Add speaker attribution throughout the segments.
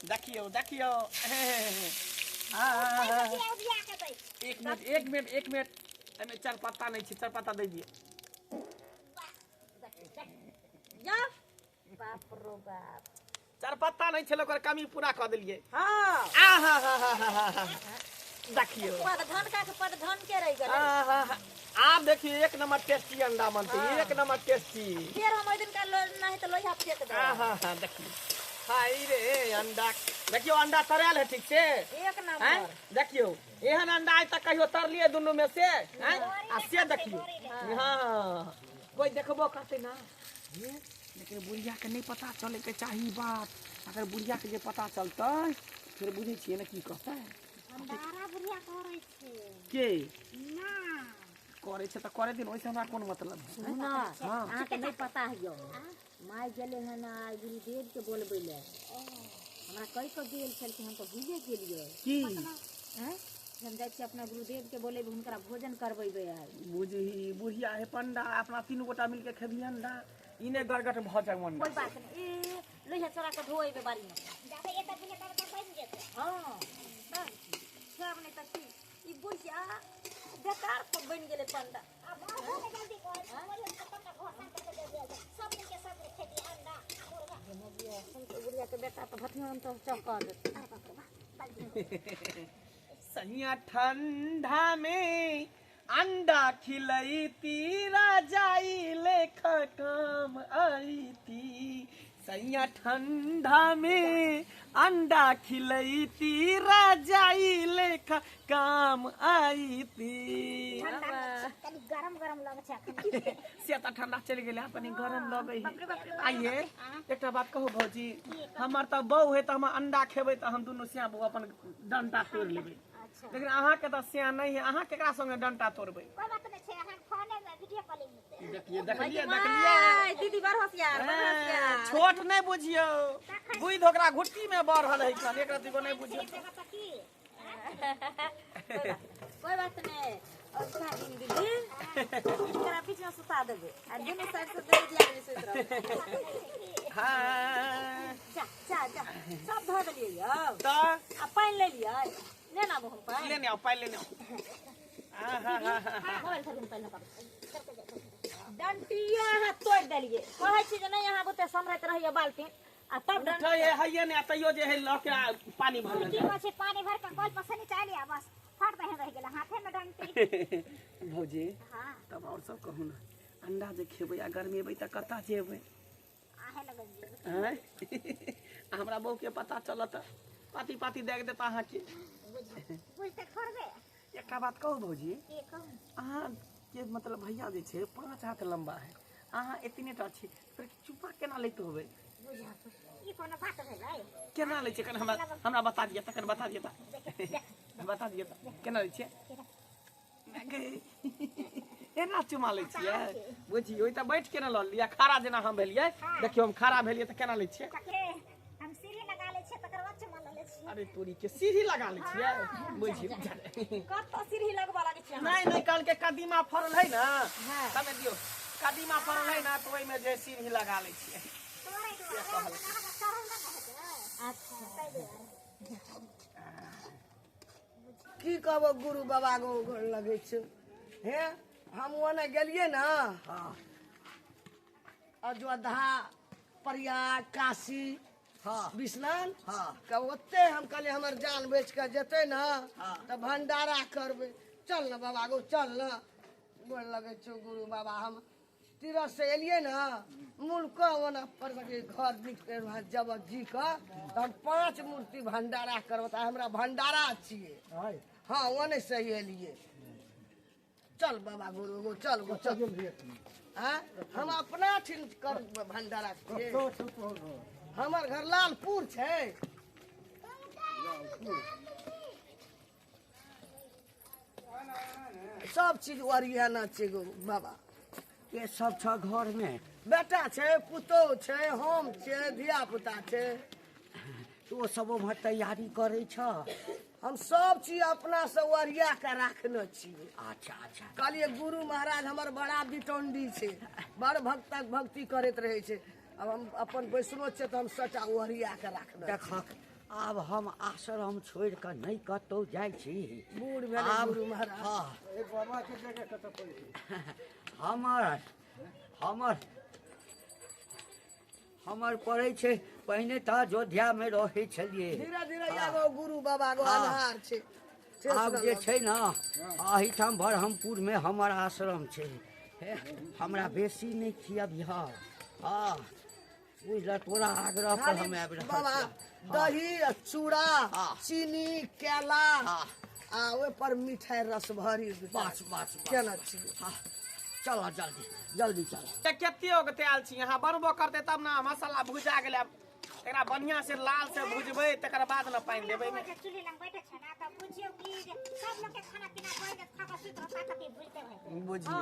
Speaker 1: देखियो देखियो एक मिनट एमे चार पत्ता नहीं छे, चार पत्ता दे दिए।
Speaker 2: बाप रो बाप,
Speaker 1: चार पत्ता नहीं छे, ओकर कमी पूरा कर दिलिए।
Speaker 2: हां
Speaker 1: देखियो
Speaker 2: पदधन का के पदधन के रह गेल।
Speaker 1: आप देखिए एक नंबर टेस्टी अंडा बनते, एक नंबर टेस्टी।
Speaker 2: फिर हम ओइ दिन का नहीं तो लोहा फेंक दे।
Speaker 1: देखिए हाय रे अंडा, देखियो अंडा तरल है ठीक से
Speaker 2: एक नंबर।
Speaker 1: देखियो एहन अंडा आज तक कहियो तरलिए दोनों में से हैं? आ से देखियो हां कोई देखबो करते ना ये, लेकिन बुढ़िया के नहीं पता चले के चाहिए बात। अगर बुढ़िया के जे पता चलते फिर बुझे छिए ना की कहते
Speaker 2: अंडारा बुढ़िया करे छे
Speaker 1: के
Speaker 2: ना
Speaker 1: करे छे त करे दिन, ओइसे हमरा कोन मतलब है?
Speaker 2: सुना अहाँ के नहीं पता है यो माय गेले है ना गुरुदेव के बोलबे ले, हमरा कई को गेल छल कि हम तो भूले गेलिए
Speaker 1: की
Speaker 2: हैं। हम जाय छी अपना गुरुदेव के बोले हुनकरा भोजन करबेबे है।
Speaker 1: बुझी बुढ़िया है पंडा अपना तीन गोटा मिलके खेबी अंडा, इने गरगट भ जाए मन।
Speaker 2: कोई बात नहीं, ए लोहा चोरा के धोइबे बारी में जाबे एता बुझे तर बन जेते। हां सब नहीं तक ई बुझिया बेकार को बन गेले पंडा। अब जल्दी कर हमरे पत्ता घर सा के दे दे सब के सब खेती अंडा मुर्गा बुढ़िया के बेटा तो भथिया हम तो चौका दे।
Speaker 1: सैया ठंडा में अंडा खिलई ती राजाई लेख काम आई थी। सैया ठंडा में अंडा खिलई ती राजाई लेख काम आई थी।
Speaker 2: गरम गरम लगे छे
Speaker 1: से त ठंडा चली गेले अपनी गरम लगे है। आइए एकटा बात कहू भौजी, हमर त बहू है त हम अंडा खेबै त हम दुनू सिया बहू अपन डंटा तोड़ लेबै। लेकिन अहाँ के त सिया नहीं है, अहाँ केकरा संगे डंटा तोड़बै?
Speaker 2: कोई बात नहीं छे, हम फोन में वीडियो कॉलिंग में
Speaker 1: देखिए देखलिए
Speaker 2: दीदी बड़ होशियार
Speaker 1: छोट नहीं बुझियो, बुझ ओकरा घुट्टी में बढ़ रहल है कन, एक रति को नहीं बुझियो।
Speaker 2: कोई बात नहीं, और खा दिन दीदी एकरा बीच में सुता देबे आ दुनु साइड से दे दिया में सुत रहो।
Speaker 1: हां
Speaker 2: जा जा जा सब धो देलिए अब
Speaker 1: त
Speaker 2: आ पानी ले लिया ले ना हम पानी
Speaker 1: ले आओ पानी ले आओ।
Speaker 2: मोबाइल से पानी ना डंटिया हाथ तोड़ देलिए, कहै छी जे नहीं यहां बुते समरत रहिए बाल्टी आ तब
Speaker 1: उठै है हइये ने तइयो जे है लके पानी भर ले
Speaker 2: छै पानी भर के कल पसनी चालिया बस फट बहे रह गेल हाथे में डंटी।
Speaker 1: भौजी
Speaker 2: हां
Speaker 1: तब और सब कहू ना, अंडा जे खेबै आ गर्मीबै त कता जेबै?
Speaker 2: आहे लगन जे
Speaker 1: हैं हमरा बहू के पता चलत पाती पाती देख देता अहाँ के
Speaker 2: बुझते करबे।
Speaker 1: एकटा बात कहू भौजी,
Speaker 2: के कहू
Speaker 1: अहाँ के मतलब भैया जे छै 5 हाथ लंबा है, अहाँ इतने टा छी फिर चुपा केना लैत होबै?
Speaker 2: बुझा ई कोनो बात भेलै
Speaker 1: केना लै छै? कन हमरा बता दिए त, कन बता दिए त, बता दिए त केना लै छियै? एना चुमा लै छियै बुझी? ओइ त बैठ के न ल लिया, खड़ा जेना हम भेलियै, देखियो हम खड़ा भेलियै त केना लै छियै?
Speaker 2: हम सीढ़ी लगा ले छियै तकर बाद चुमा ले छियै।
Speaker 1: अरे तोरी के सीढ़ी लगा लै छियै बुझी?
Speaker 2: कत सीढ़ी लगबा लागे छै?
Speaker 1: नहीं कल के कदीमा फरल है ना, तमे दियो कदीमा फरल है ना, तो ओइ में जे सीढ़ी लगा लै छियै।
Speaker 3: की कहबो गुरु बाबा गो लगे छै हे। हम ओने गेलिए ना अयोध्या प्रयाग काशी विश्वनाथ कब ओते हम कहले हमर जान बेच के जेते ना तो भंडारा करबे। चल ना बाबा गो चल ना, बोल लगे छो गुरु बाबा। हम तीरथ से एलिए ना मुल्क ओना पर घर दिख के जब जी का तो हम 5 मूर्ति भंडारा करबता, हमरा भंडारा छिए। हाँ ओने से एलिए। चल बाबा गुरु गो चल गो चल। हाँ हम अपना ठिन कर भंडारा छिए। हमर घर लालपुर छै। सब चीज ओरियाना छै गो बाबा।
Speaker 1: ये सब छ घर में
Speaker 3: बेटा छै, पुतौ छै, हम छै, धिया पुता छै।
Speaker 1: तो सब ओम्हर तैयारी करे छ?
Speaker 3: हम सब चीज अपना से ओरिया के रखने छिए।
Speaker 1: अच्छा अच्छा
Speaker 3: कहलिए गुरु महाराज हमर बड़ा बिटौंडी छै, बड़ भक्तक भक्ति करैत रहे छै। अब हम अपन वैष्णव छै तो हम सचा ओरिया के रखने।
Speaker 1: देख
Speaker 4: आब हम आश्रम छोड़ि कऽ नहि कतहु जाइ छी।
Speaker 3: बूढ़ भेलै
Speaker 4: आब
Speaker 3: गुरु महाराज।
Speaker 4: हाँ,
Speaker 5: ए बाबा के जगह कतऽ पड़ै छै?
Speaker 4: हमर पड़ै छै पहिने तऽ अयोध्यामे रहै छलियै।
Speaker 3: धीरे धीरे जागो गुरु बाबा गो
Speaker 4: हाँ।
Speaker 3: आधार छै।
Speaker 4: आब जे छै ने एहिठाम ब्रह्मपुरमे हमर आश्रम छै। हे, हमरा बेसी नहि खियबिह। हाँ, बुझल, तोरा आग्रह पर हम आबि रहल
Speaker 3: बाबा
Speaker 4: छी।
Speaker 3: दही चूड़ा
Speaker 4: हाँ।
Speaker 3: चीनी केला
Speaker 4: हाँ।
Speaker 3: आ ओहि पर मिठाई रस भरी
Speaker 4: बस बस
Speaker 3: केना छी।
Speaker 4: हाँ, चल जल्दी जल्दी चल।
Speaker 1: ते केते ओगते आयल छी यहाँ बनबो करते तब ना मसाला भुजा गेलै। एकरा बढ़िया से लाल से भुजबै तकर बाद न पानी देबै।
Speaker 2: चूल्ही लग बैठे छै ना त बुझियो कि जे सब लोग के खाना पीना कोई के खा सुत रहता कते भूलते है।
Speaker 1: बुझियो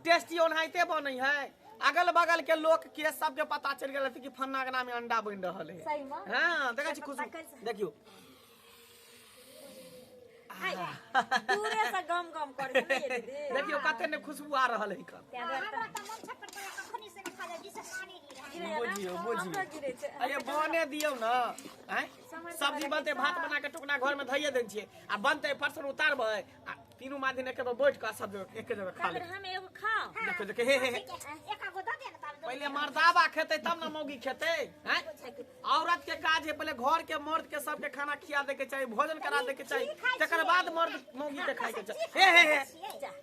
Speaker 1: टेस्टी ओनाहिते बनै है। अगल बगल के लोग के सबके पता चल गेल कि फन्ना के नाम में अंडा बन रहल है।
Speaker 2: सही में
Speaker 1: हां देखै छी खुशबू देखियो।
Speaker 2: दूरे से गम गम कर दे दीदी।
Speaker 1: देखियो कते ने खुशबू आ रहल है कर।
Speaker 2: हमरा त मन छटपट करे कखनी से खा ले जिसे पानी गिरे।
Speaker 1: बुझियो बुझियो। अरे बने दियौ ना। हैं सब्जी बनते भात बना के टुकना घर में धइए देन छियै आ बनते परसन उतारबै आ तीनों मादिन एक बार बैठ के सब एक जगह खा ले।
Speaker 2: हम एगो खाओ।
Speaker 1: देखो देखो हे
Speaker 2: एक आगो द दे ना तब।
Speaker 1: पहले मर्दावा खेते तब ना मौगी खेते हैं। औरत के काज है पहले घर के मर्द के सबके खाना खिया दे के चाहिए, भोजन करा दे के चाहिए, तकर बाद मर्द मौगी के खाए के चाहिए। हे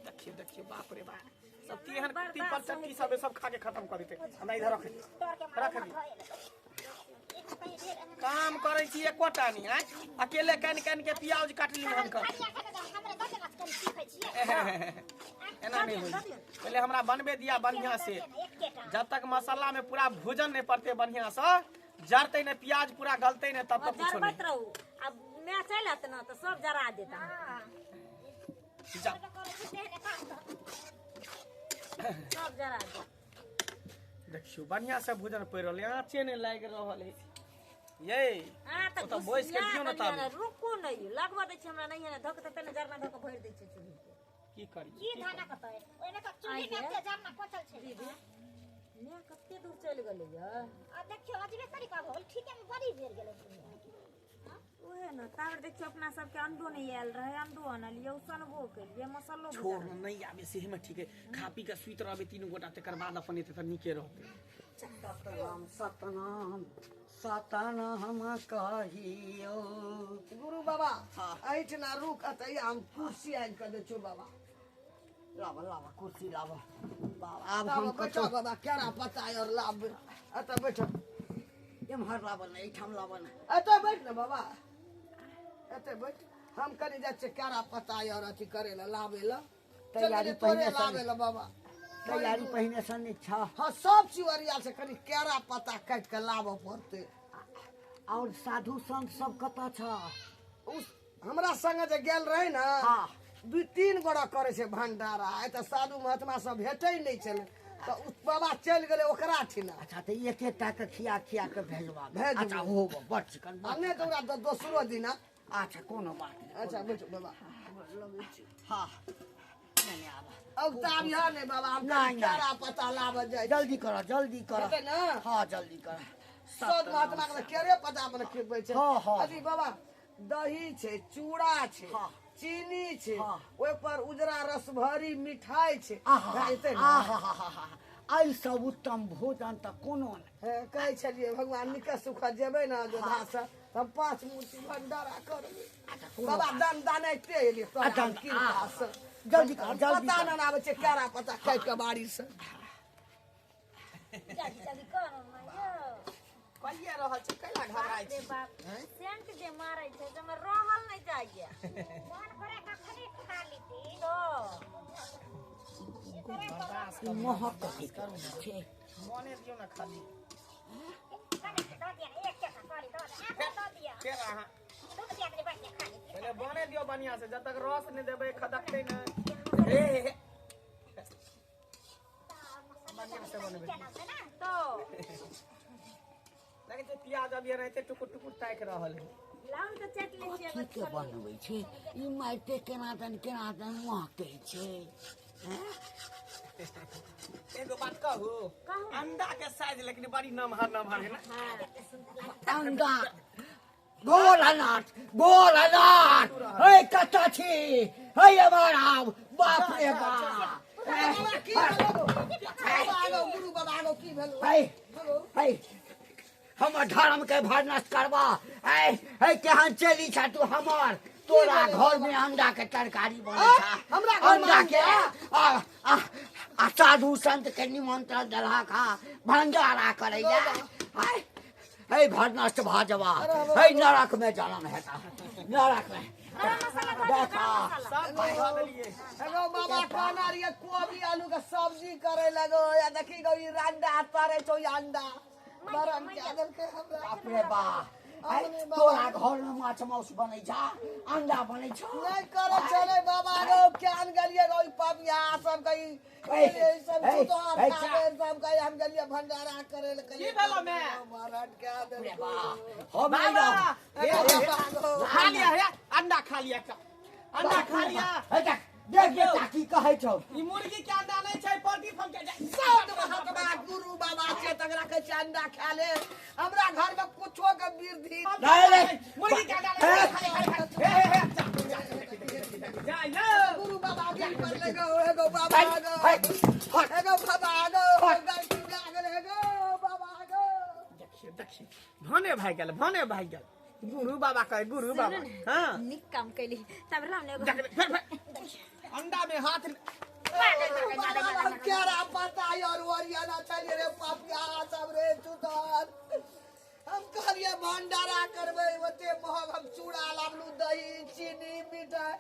Speaker 1: देखिए देखिए बाप रे बाप सब तिहन पीपल चट्टी सब खा के खत्म कर देते। हमरा इधर रख दी काम करे छी एकोटा नहीं है। अकेले कान कान के प्याज काटली हम कर एना नहीं होई। पहले हमरा बनबे दिया बढ़िया से। जब तक मसाला में पूरा भूजन नहीं पड़ते बढ़िया से जरते नहीं प्याज पूरा गलते नहीं तब तक कुछ नहीं।
Speaker 2: अब मैं चल आते ना तो सब जरा देता। सब जरा दे।
Speaker 1: देखियो बढ़िया से भोजन पड़ रहल है। आँचे नहीं लाग रहल है ये।
Speaker 2: हां
Speaker 1: तो बोइस के दियो ना तब
Speaker 2: रुको नहीं लगवा दे छै हमरा नहीं है धक त तने जरना धक भर दे छै चूल्ही के।
Speaker 1: की करी
Speaker 2: की धाना कतै ओने का चूल्ही में के जरना कोचल छै दीदी। ने कते दूर चल गेलै या आ देखियो अजबे तरीका होल ठीके में बड़ी बेर गेलै। ओहे ना तार देखियो अपना सब के अंडो नहीं आयल रहे अंडो आनलिए उसनबो के लिए मसालो
Speaker 1: छोड़ नहीं आबे से में ठीक है। खा पी के सुइत रहबे तीनों गोटा तकर बाद अपन एते त नीके रहते।
Speaker 4: सतनाम सतनाम सतनाम कहियो।
Speaker 3: गुरु बाबा ऐठना रुक अतै हम कुर्सी आन के दे छो बाबा।
Speaker 4: लावा लावा कुर्सी लावा। अब
Speaker 3: बाबा
Speaker 4: हम
Speaker 3: बैठो बाबा केरा पत्ता और लाभ अत बैठो।
Speaker 4: एम्हर लावा ना एठाम लावा ना।
Speaker 3: अत बैठ ना बाबा अत बैठ। हम कनी जा छे केरा पत्ता और अथी करे ला लावे ला
Speaker 4: तैयारी
Speaker 3: तोरे
Speaker 4: पहिने
Speaker 3: लावे ला बाबा।
Speaker 4: तैयारी पहिने सन इच्छा
Speaker 3: हाँ सब चिवरिया से कनी केरा पत्ता काट के लावे पड़ते।
Speaker 4: और साधु संत सब कता छ?
Speaker 3: उस हमरा संगे जे गेल रहे ना
Speaker 4: हाँ।
Speaker 3: 2-3 गोड़ा करे से भंडारा आइ त साधु महात्मा सब भेटै नहीं चले तो उस बाबा चल गेले ओकरा ठिना।
Speaker 4: अच्छा तो एक एकटा के खिया खिया के भेजवा
Speaker 3: भेज देबै।
Speaker 4: अच्छा हो बड़ चिकन
Speaker 3: अन्ने तो ओकरा दोसरो दिना।
Speaker 4: अच्छा कोनो बात नहीं।
Speaker 3: अच्छा बैठो बाबा।
Speaker 4: हाँ नहीं आवा
Speaker 3: अब ताबिया नहीं बाबा हम
Speaker 4: नहीं, नहीं।
Speaker 3: केरा पत्ता लावे जाय।
Speaker 4: जल्दी करो जल्दी करो।
Speaker 3: हेतै ना?
Speaker 4: हाँ जल्दी करो।
Speaker 3: सब महात्मा के केरे पत्ता बन खिबै छै।
Speaker 4: हाँ, हाँ।
Speaker 3: अजी बाबा दही छै चूड़ा छै
Speaker 4: हाँ।
Speaker 3: चीनी छै
Speaker 4: हाँ।
Speaker 3: ओइ पर उजरा रस भरी मिठाई छै।
Speaker 4: आहा
Speaker 3: हेतै ना?
Speaker 4: आहा आई सब उत्तम भोजन त कोनो नहीं।
Speaker 3: हे कहै छलियै भगवान निके सुख जेबै ना जोधा से हम 5 मूर्ति भंडारा करबै। बाबा दान दानैते एलियै तोरा
Speaker 4: दान,
Speaker 3: कृपा से।
Speaker 4: जल्दी करो जल्दी
Speaker 3: पता
Speaker 4: करो।
Speaker 3: ना आबै छै केरा पत्ता काट के बाड़ी से।
Speaker 2: जल्दी जल्दी करो ना यो।
Speaker 1: कहिया रहल छै कैला घबराइ
Speaker 2: रे
Speaker 1: छी।
Speaker 2: बाप सेंट जे मारै छै जे में रहल नहीं जाइए। मन करे कखनी खा लीती तो
Speaker 4: महक कथी करू छे?
Speaker 1: मने दियो ना खाली
Speaker 2: कने दो दिया एक के करी दो दो दिया
Speaker 1: केरा हां
Speaker 2: दूध दिया दे बैठ के खा ली।
Speaker 1: पहले बने दियो बढ़िया से जब तक रस नहीं देबे खदकते ना। हे बढ़िया से बनबे
Speaker 2: तो
Speaker 1: लगे छै प्याज अभी रहते टुकुर टुकुर ताक रहल है।
Speaker 2: लाउ तो चट ले छियै
Speaker 4: ठीक के बनबै छे ई माइटे केना दन महकै छे।
Speaker 1: एगो बात कहू अंडा के साइज लेकिन बड़ी नमहर नमहर है ना।
Speaker 4: अंडा गोलनाथ हे कता छी हे हमारा बाप रे बाप
Speaker 3: बाबा की भेलो बाबा आगो गुरु बाबा आगो की भेलो
Speaker 4: हे हमर धर्म के भरनस करबा हे केहन चली छ तू हमर तोरा घर में अंडा के तरकारी बनै छ
Speaker 3: हमरा घर में
Speaker 4: अंडा के आ साधु संत के निमंत्रण देला खा भंडारा करैया हे भरनष्ट भाजवा हे नरक में जन्म हेता नरक में देखा
Speaker 1: सब भगा देलिए
Speaker 3: एगो बाबा खाना रिए कोबी आलू के सब्जी करे लगो या देखी गो ई अंडा तारे तो अंडा बरम के आदम के हमरा
Speaker 4: बाप रे बाप तोरा घर में माछ माउस बनै छ अंडा बनै छ
Speaker 3: नहीं करे चले बाबा गो ज्ञान गलिए गो ई पापिया सब कई सब सुधार खावे सब कई हम गलिए भंडारा करे ले
Speaker 1: की भेलो मैं
Speaker 3: महाराज के आदम
Speaker 4: रे बाप हम
Speaker 1: बाबा खा लिया है अंडा खा लिया अंडा खा लिया
Speaker 4: देख बेटा की कहै छौ
Speaker 1: ई मुर्गी के अंडा नहीं छै पोल्ट्री फार्म के
Speaker 3: सब महात्मा गुरु बाबा से तगड़ा के अंडा खा ले हमरा घर में कुछो के वृद्धि
Speaker 1: मुर्गी के अंडा नहीं जा जा
Speaker 3: गुरु बाबा के पर लगो एगो बाबा गो एगो बाबा गो गलती लागल एगो बाबा गो
Speaker 1: देखिए भने भाई गेल गुरु बाबा कहे गुरु बाबा हां
Speaker 2: निक काम कैली तब राम ने
Speaker 1: फिर अंडा में हाथ
Speaker 3: केरा पता और ओरियाना चलिए रे पापिया सब रे चुदार हम कहलिए भंडारा करबे ओते महग हम चूड़ा लाबलू दही चीनी मिठाई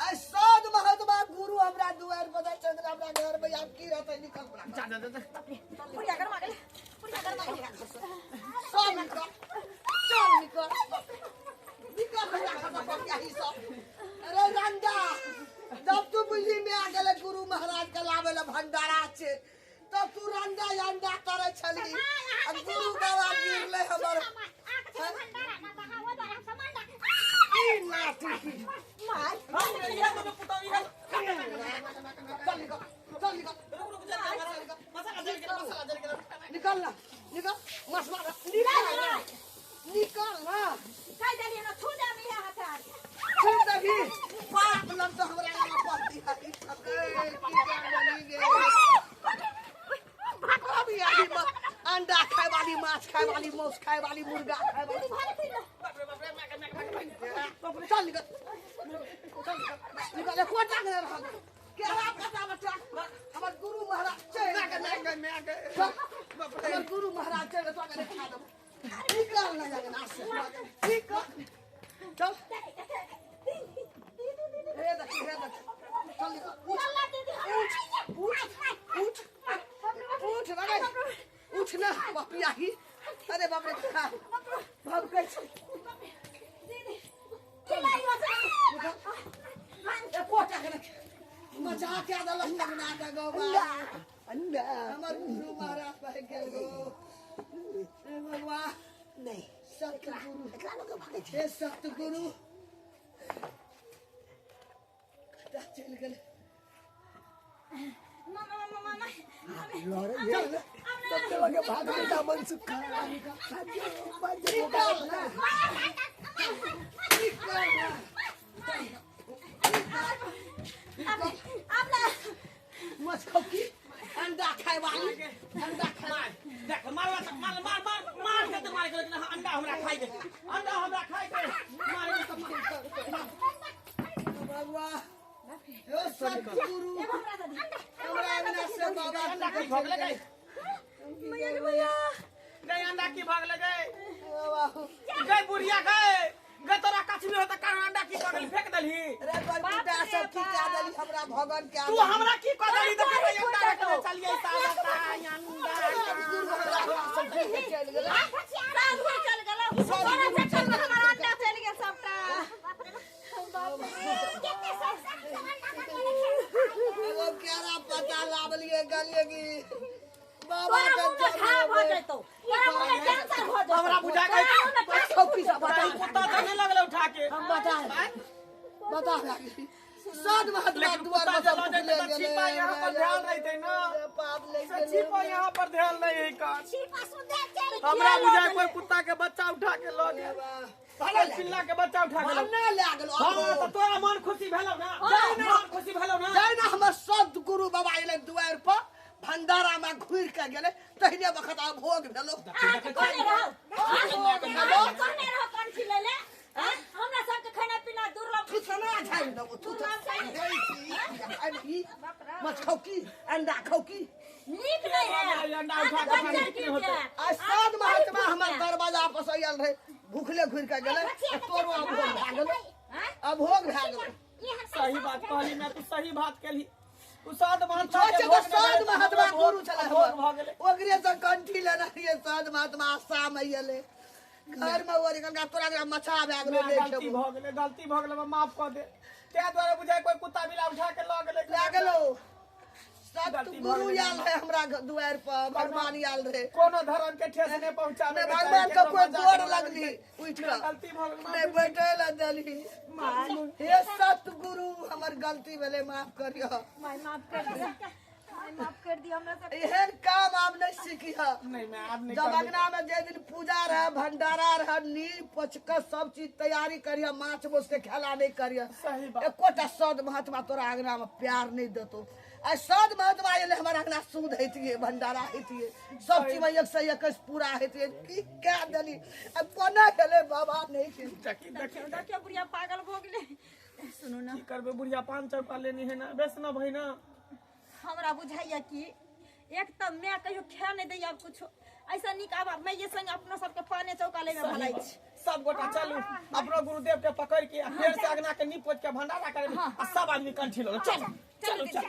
Speaker 3: आ साध महात्मा गुरु हमरा दुआर पर चंद्र हमरा घर में आप की रहते निकल पड़ा
Speaker 2: पुरिया कर मागले
Speaker 3: सब निकल चल निकल पापिया ही सब अरे रंडा जब तू बुझी में आ गेले गुरु महाराज के लावे ले भंडारा छे तब तू रंडा अंडा करे छली अब गुरु बाबा गिरले हमर ई नाटी मार
Speaker 1: हम ये तो पुतौई है
Speaker 3: चल निकल
Speaker 1: मसाला जल के
Speaker 3: निकल ना निकल मस मार निकल ना
Speaker 2: काय देली ना छू दे मिया हाथ
Speaker 3: सुन दही बाप लग तो हमरा ना पड़ती है की जान बनी गे अभी आदमी अंडा खाए वाली माछ खाए वाली मौस खाए वाली मुर्गा खाए वाली चल निकल कोटा के रह केरा पता बच्चा हमर गुरु महाराज चल हमर गुरु महाराज चल तो आगे खा दो निकल ना जाके ना से ठीक चल हे देख चल उठ लगे उठ ना बापिया ही अरे बाप रे भाग गई ए कोटा के मजा के दल लगना का गो अंडा हमर गुरु महाराज भाई के गो ए भगवान नहीं सतगुरु एकला लोग भागे छे सतगुरु चल गए भाग बेटा मन सुखा मत खाओ की अंडा खाए वाली अंडा खाए
Speaker 1: देख मार के तो मार के लेकिन अंडा हमरा खाई के अंडा हमरा खाई के मार के
Speaker 3: भगवान यो सतगुरु हमरा बिना से बाबा
Speaker 1: अंडा की भग लगे
Speaker 3: मैया
Speaker 1: गए अंडा की भाग लगे
Speaker 3: बाबू
Speaker 1: गए बुढ़िया गए गए तोरा कछमी होता कारण अंडा की पकड़ फेंक दलही
Speaker 3: रे बरकुटा सब की का दली हमरा भगवान के
Speaker 1: तू हमरा की कर दली तो फिर अंडा रखने चलिए साला अंडा
Speaker 3: सब चल गेल
Speaker 2: चल गेलो सोना चल गेलो हमारा अंडा चल गया सबटा
Speaker 3: एगो केरा पता लावलिए गलिए की बाबा
Speaker 2: तोरा
Speaker 3: के
Speaker 2: मुंह खा भ जइतो तोरा मुंह कैंसर भ जइतो
Speaker 1: हमरा बुझा के
Speaker 3: छोकी सब बता
Speaker 1: कुत्ता तो नहीं लगले उठा के
Speaker 3: हम बता लगी साध महात्मा
Speaker 1: लेकिन
Speaker 3: द्वार
Speaker 1: कुत्ता
Speaker 3: में
Speaker 1: चला
Speaker 3: सब
Speaker 1: जाए
Speaker 3: ले
Speaker 1: तो
Speaker 3: गेले
Speaker 1: छिपा यहाँ पर ध्यान रहते ना
Speaker 3: पाप ले
Speaker 1: छिपा यहाँ पर ध्यान नहीं है का
Speaker 2: छिपा सुदे चल
Speaker 1: हमरा बुझा कोई कुत्ता के बच्चा उठा के लो गया
Speaker 3: कहले
Speaker 1: चिल्ला के बच्चा उठा गेलो
Speaker 3: माने ले गेलो
Speaker 1: हां तो तोरा मन खुशी भेलौ ना मन खुशी भेलौ ना
Speaker 3: जाय ना हमर सदगुरु बाबा एले दुआर पर भंडारा में घुर के गेले तहिने वक्त आ भोग भेलो
Speaker 2: कोने रहो कौन छी ले ले हमरा सब के खाना पीना दुर्लभ
Speaker 3: तू सना खाइ दो तू मत खाओ की अंडा खाओ की
Speaker 2: नीक नहीं है
Speaker 1: अंडा उठा के खाने की होते
Speaker 3: आ साध महात्मा हमर दरवाजा पर आयल रहे भूखले घुर के गेले तोरो अभोग भा गेलो अभोग भा गेलो
Speaker 1: सही बात कहली मैं तू सही बात केली तू साध महात्मा
Speaker 3: सोचे तो साध महात्मा गुरु चला
Speaker 1: भ गेले
Speaker 3: ओकरे से कंठी लेना ये साध महात्मा आशा में एले घर में ओरी गंगा तोरा मछा भा गेलो
Speaker 1: गलती भ गेले माफ कर दे ते द्वारा बुझाय कोई कुत्ता बिला उठा के ल गेले
Speaker 3: ले गेलो सतगुरु आयल है हमरा दुआर पर भगवान आयल रहे
Speaker 1: कोनो धर्म के ठेस नहीं पहुंचावे
Speaker 3: भगवान के कोई गोड़ लगली उठ के
Speaker 1: गलती भ गेले
Speaker 3: नहीं बैठे ला दली हे सतगुरु हमर गलती भेले माफ करियो
Speaker 2: माफ कर दी हमरा सब
Speaker 3: एहन काम आब नहीं सीखिया
Speaker 1: नहीं मैं अब नहीं
Speaker 3: जब अंगना में जे दिन पूजा रहे भंडारा रहे नीर पचकर सब चीज तैयारी करिया माछ मोस के खेला नहीं करिया
Speaker 1: सही बात
Speaker 3: एकोटा सद महात्मा तोरा अंगना में प्यार नहीं देतो आ सद महात्मा एले हमारा अंगना सूद हेतिए भंडारा हेतिए सब चीज में 121 पूरा हेतिए की क्या दली अब कोना गेले बाबा नहीं के
Speaker 1: चकी देखे
Speaker 2: देखियो बुढ़िया पागल हो गेले सुनो ना
Speaker 1: की करबे बुढ़िया 5 चौका लेनी है ना बेस ना भाई ना
Speaker 2: हमरा बुझाइया कि एक तो मैं कहियो खा नहीं दैया कुछ ऐसा निक आब मैं ये संग अपना सबके पाने चौका ले में भलाई छी
Speaker 1: सब गोटा चलू अपना गुरुदेव के पकड़ के फिर से अगना के नीप पोछ के भंडारा करे आ सब आदमी कंठी लो चल
Speaker 2: चलो ठीक है